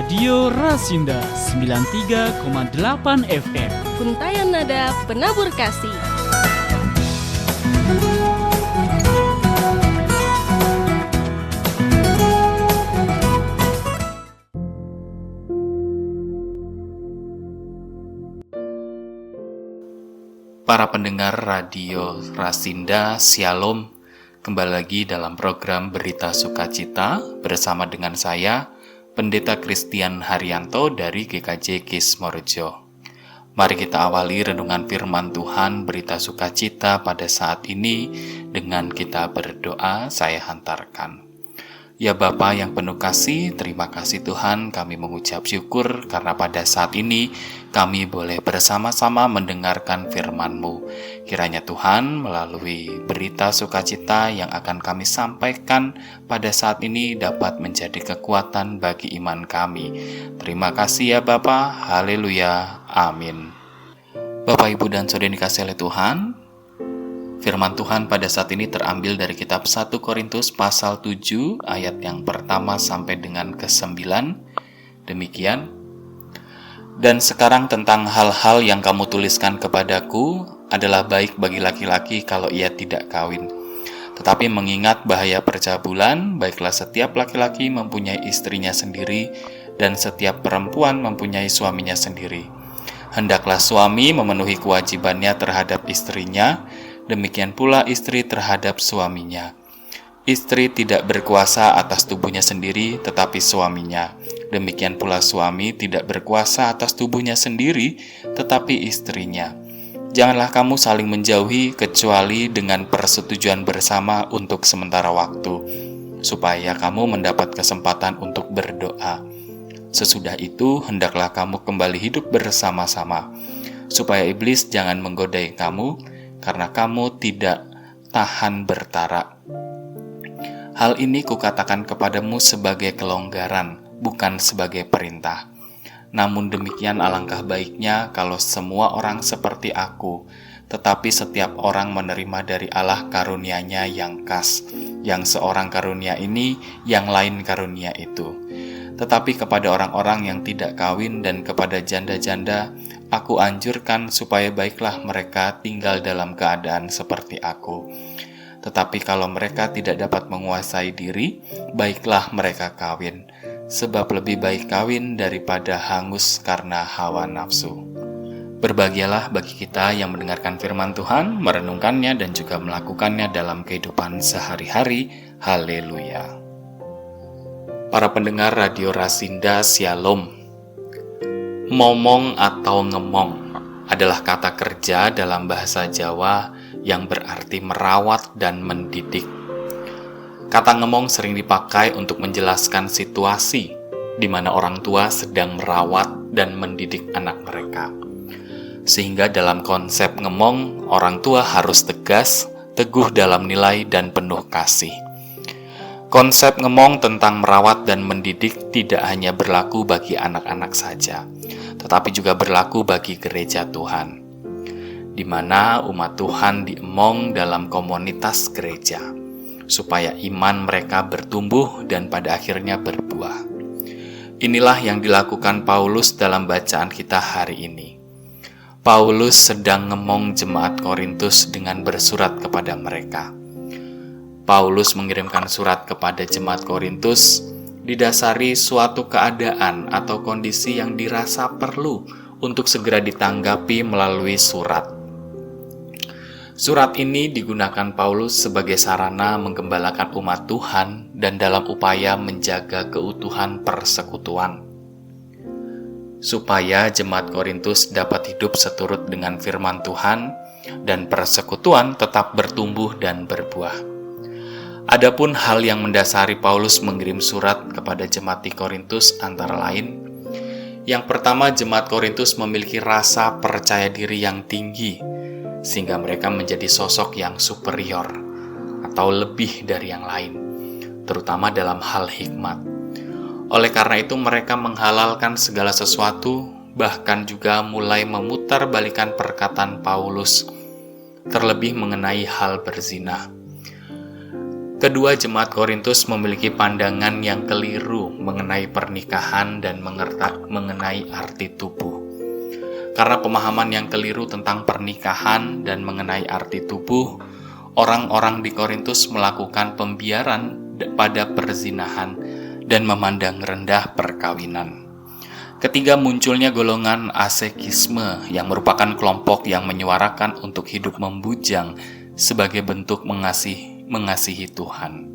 Radio Rasinda 93,8 FM. Untayan nada penabur kasih. Para pendengar Radio Rasinda, Shalom. Kembali lagi dalam program Berita Sukacita bersama dengan saya, Pendeta Christian Haryanto dari GKJ Kismorejo. Mari kita awali renungan firman Tuhan Berita Sukacita pada saat ini dengan kita berdoa. Saya hantarkan. Ya Bapa yang penuh kasih, terima kasih Tuhan, kami mengucap syukur karena pada saat ini kami boleh bersama-sama mendengarkan firman-Mu. Kiranya Tuhan melalui berita sukacita yang akan kami sampaikan pada saat ini dapat menjadi kekuatan bagi iman kami. Terima kasih ya Bapa, haleluya, amin. Bapak, Ibu, dan Saudara dikasihi oleh Tuhan, firman Tuhan pada saat ini terambil dari kitab 1 Korintus pasal 7 ayat yang pertama sampai dengan ke-9. Demikian. Dan sekarang tentang hal-hal yang kamu tuliskan kepadaku adalah baik bagi laki-laki kalau ia tidak kawin. Tetapi mengingat bahaya percabulan, baiklah setiap laki-laki mempunyai istrinya sendiri dan setiap perempuan mempunyai suaminya sendiri. Hendaklah suami memenuhi kewajibannya terhadap istrinya, demikian pula istri terhadap suaminya. Istri tidak berkuasa atas tubuhnya sendiri, tetapi suaminya. Demikian pula suami tidak berkuasa atas tubuhnya sendiri, tetapi istrinya. Janganlah kamu saling menjauhi kecuali dengan persetujuan bersama untuk sementara waktu, supaya kamu mendapat kesempatan untuk berdoa. Sesudah itu, hendaklah kamu kembali hidup bersama-sama, supaya iblis jangan menggodai kamu, karena kamu tidak tahan bertara. Hal ini kukatakan kepadamu sebagai kelonggaran, bukan sebagai perintah. Namun demikian alangkah baiknya kalau semua orang seperti aku, tetapi setiap orang menerima dari Allah karunia-Nya yang khas, yang seorang karunia ini, yang lain karunia itu. Tetapi kepada orang-orang yang tidak kawin dan kepada janda-janda, aku anjurkan supaya baiklah mereka tinggal dalam keadaan seperti aku. Tetapi kalau mereka tidak dapat menguasai diri, baiklah mereka kawin. Sebab lebih baik kawin daripada hangus karena hawa nafsu. Berbahagialah bagi kita yang mendengarkan firman Tuhan, merenungkannya dan juga melakukannya dalam kehidupan sehari-hari. Haleluya. Para pendengar Radio Rasinda, Shalom. Momong atau ngemong adalah kata kerja dalam bahasa Jawa yang berarti merawat dan mendidik. Kata ngemong sering dipakai untuk menjelaskan situasi di mana orang tua sedang merawat dan mendidik anak mereka. Sehingga dalam konsep ngemong, orang tua harus tegas, teguh dalam nilai dan penuh kasih. Konsep ngemong tentang merawat dan mendidik tidak hanya berlaku bagi anak-anak saja, tetapi juga berlaku bagi gereja Tuhan, di mana umat Tuhan diemong dalam komunitas gereja, supaya iman mereka bertumbuh dan pada akhirnya berbuah. Inilah yang dilakukan Paulus dalam bacaan kita hari ini. Paulus sedang ngemong jemaat Korintus dengan bersurat kepada mereka. Paulus mengirimkan surat kepada jemaat Korintus didasari suatu keadaan atau kondisi yang dirasa perlu untuk segera ditanggapi melalui surat. Surat ini digunakan Paulus sebagai sarana menggembalakan umat Tuhan dan dalam upaya menjaga keutuhan persekutuan, supaya jemaat Korintus dapat hidup seturut dengan firman Tuhan dan persekutuan tetap bertumbuh dan berbuah. Adapun hal yang mendasari Paulus mengirim surat kepada jemaat di Korintus antara lain, yang pertama, jemaat Korintus memiliki rasa percaya diri yang tinggi, sehingga mereka menjadi sosok yang superior atau lebih dari yang lain, terutama dalam hal hikmat. Oleh karena itu mereka menghalalkan segala sesuatu, bahkan juga mulai memutarbalikkan perkataan Paulus, terlebih mengenai hal berzina. Kedua jemaat Korintus memiliki pandangan yang keliru mengenai pernikahan dan mengenai arti tubuh. Karena pemahaman yang keliru tentang pernikahan dan mengenai arti tubuh, orang-orang di Korintus melakukan pembiaran pada perzinahan dan memandang rendah perkawinan. Ketiga, munculnya golongan asekisme yang merupakan kelompok yang menyuarakan untuk hidup membujang sebagai bentuk mengasihi Tuhan.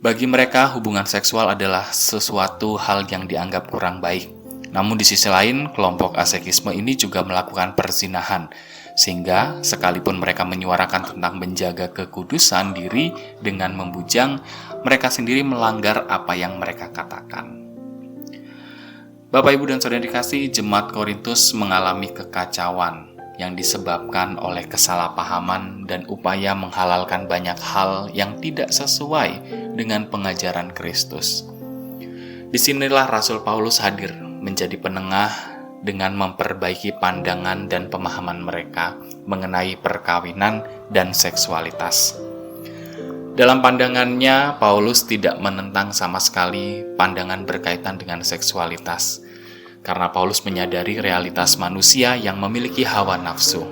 Bagi mereka, hubungan seksual adalah sesuatu hal yang dianggap kurang baik. Namun di sisi lain, kelompok asekisme ini juga melakukan perzinahan, sehingga sekalipun mereka menyuarakan tentang menjaga kekudusan diri dengan membujang, mereka sendiri melanggar apa yang mereka katakan. Bapak, Ibu, dan Saudara dikasihi, jemaat Korintus mengalami kekacauan yang disebabkan oleh kesalahpahaman dan upaya menghalalkan banyak hal yang tidak sesuai dengan pengajaran Kristus. Disinilah Rasul Paulus hadir menjadi penengah dengan memperbaiki pandangan dan pemahaman mereka mengenai perkawinan dan seksualitas. Dalam pandangannya, Paulus tidak menentang sama sekali pandangan berkaitan dengan seksualitas, karena Paulus menyadari realitas manusia yang memiliki hawa nafsu.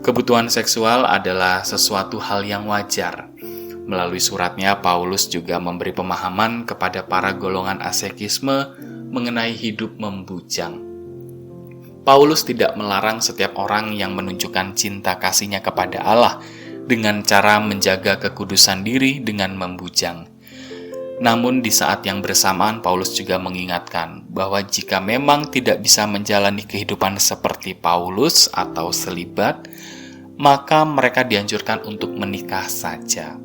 Kebutuhan seksual adalah sesuatu hal yang wajar. Melalui suratnya, Paulus juga memberi pemahaman kepada para golongan asekisme mengenai hidup membujang. Paulus tidak melarang setiap orang yang menunjukkan cinta kasihnya kepada Allah dengan cara menjaga kekudusan diri dengan membujang. Namun di saat yang bersamaan, Paulus juga mengingatkan bahwa jika memang tidak bisa menjalani kehidupan seperti Paulus atau selibat, maka mereka dianjurkan untuk menikah saja.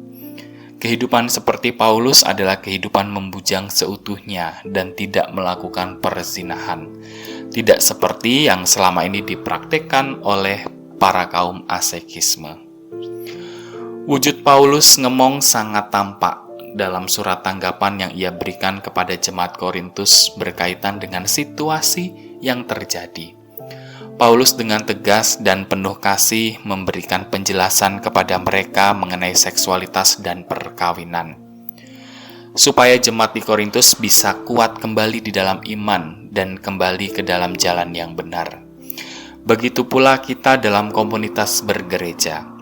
Kehidupan seperti Paulus adalah kehidupan membujang seutuhnya dan tidak melakukan perzinahan. Tidak seperti yang selama ini dipraktikkan oleh para kaum asekisme. Wujud Paulus ngemong sangat tampak dalam surat tanggapan yang ia berikan kepada jemaat Korintus berkaitan dengan situasi yang terjadi. Paulus dengan tegas dan penuh kasih memberikan penjelasan kepada mereka mengenai seksualitas dan perkawinan, supaya jemaat di Korintus bisa kuat kembali di dalam iman dan kembali ke dalam jalan yang benar. Begitu pula kita dalam komunitas bergereja.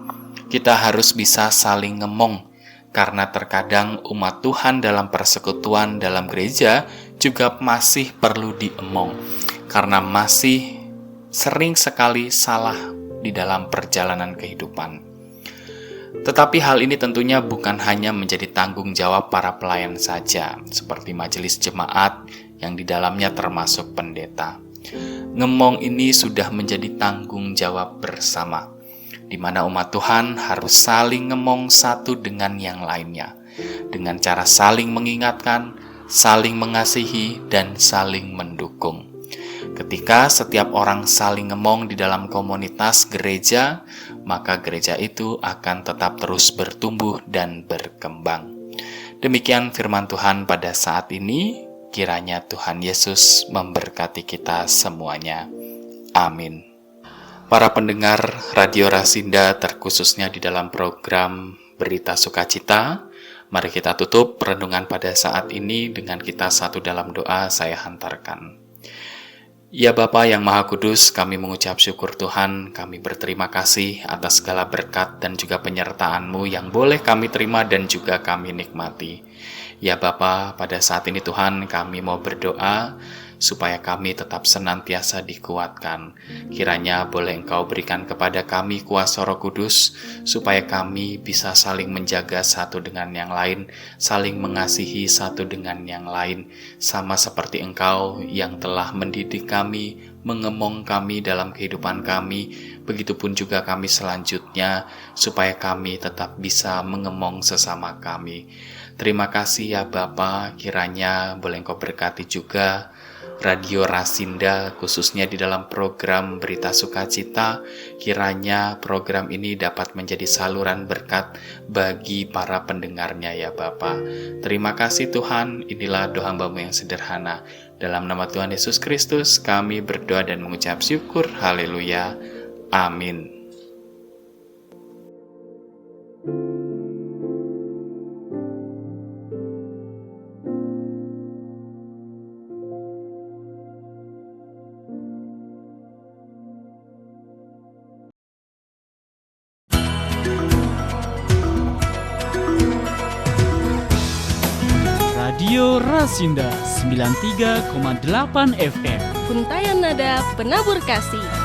Kita harus bisa saling ngemong, karena terkadang umat Tuhan dalam persekutuan dalam gereja juga masih perlu diemong, karena masih sering sekali salah di dalam perjalanan kehidupan. Tetapi hal ini tentunya bukan hanya menjadi tanggung jawab para pelayan saja, seperti majelis jemaat yang di dalamnya termasuk pendeta. Ngemong ini sudah menjadi tanggung jawab bersama, di mana umat Tuhan harus saling ngemong satu dengan yang lainnya, dengan cara saling mengingatkan, saling mengasihi, dan saling mendukung. Ketika setiap orang saling ngemong di dalam komunitas gereja, maka gereja itu akan tetap terus bertumbuh dan berkembang. Demikian firman Tuhan pada saat ini, kiranya Tuhan Yesus memberkati kita semuanya. Amin. Para pendengar Radio Rasinda, terkhususnya di dalam program Berita Sukacita, mari kita tutup renungan pada saat ini dengan kita satu dalam doa saya hantarkan. Ya Bapa yang Maha Kudus, kami mengucap syukur Tuhan, kami berterima kasih atas segala berkat dan juga penyertaan-Mu yang boleh kami terima dan juga kami nikmati. Ya Bapa, pada saat ini Tuhan kami mau berdoa, supaya kami tetap senantiasa dikuatkan. Kiranya boleh Engkau berikan kepada kami kuasa Roh Kudus, supaya kami bisa saling menjaga satu dengan yang lain, saling mengasihi satu dengan yang lain, sama seperti Engkau yang telah mendidik kami, mengemong kami dalam kehidupan kami, begitupun juga kami selanjutnya, supaya kami tetap bisa mengemong sesama kami. Terima kasih ya Bapa, kiranya boleh Engkau berkati juga Radio Rasinda, khususnya di dalam program Berita Sukacita. Kiranya program ini dapat menjadi saluran berkat bagi para pendengarnya ya Bapa. Terima kasih Tuhan, inilah doa hamba-Mu yang sederhana. Dalam nama Tuhan Yesus Kristus kami berdoa dan mengucap syukur. Haleluya. Amin. Radio Rasinda 93,8 FM. Untayan Nada Penabur Kasih.